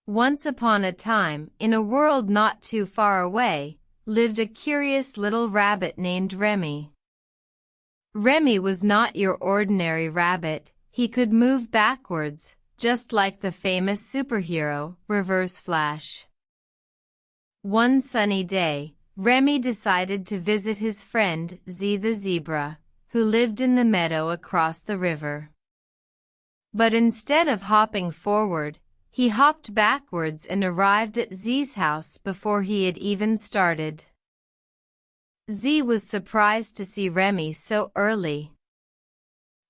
Once upon a time, in a world not too far away, lived a curious little rabbit named Remy. Remy was not your ordinary rabbit. He could move backwards, just like the famous superhero, Reverse Flash. One sunny day, Remy decided to visit his friend Zee the Zebra, who lived in the meadow across the river. But instead of hopping forward, he hopped backwards and arrived at Zee's house before he had even started. Zee was surprised to see Remy so early.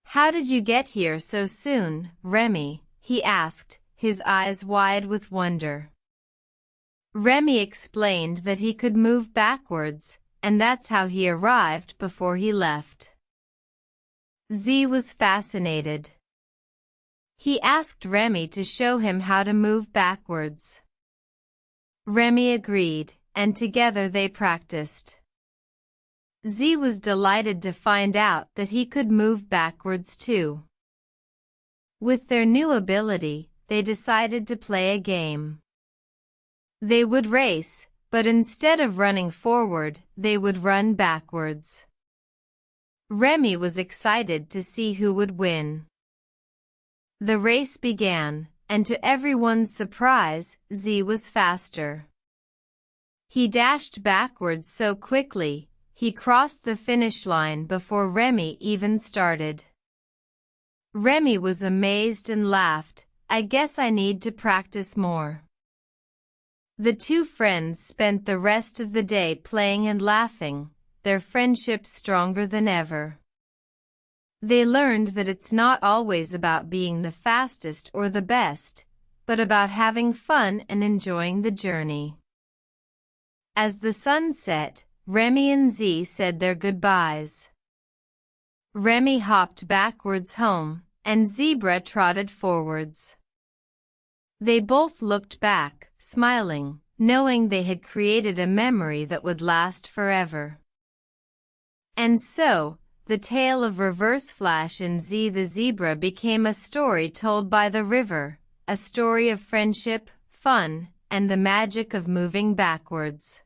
"How did you get here so soon, Remy?" he asked, his eyes wide with wonder. Remy explained that he could move backwards, and that's how he arrived before he left. Zee was fascinated. He asked Remy to show him how to move backwards. Remy agreed, and together they practiced. Zee was delighted to find out that he could move backwards too. With their new ability, they decided to play a game. They would race, but instead of running forward, they would run backwards. Remy was excited to see who would win. The race began, and to everyone's surprise, Zee was faster. He dashed backwards so quickly, he crossed the finish line before Remy even started. Remy was amazed and laughed, "I guess I need to practice more." The two friends spent the rest of the day playing and laughing, their friendship stronger than ever. They learned that it's not always about being the fastest or the best, but about having fun and enjoying the journey. As the sun set, Remy and Zee said their goodbyes. Remy hopped backwards home, and Zebra trotted forwards. They both looked back, smiling, knowing they had created a memory that would last forever. And so, the tale of Reverse Flash and Zee the Zebra became a story told by the river, a story of friendship, fun, and the magic of moving backwards.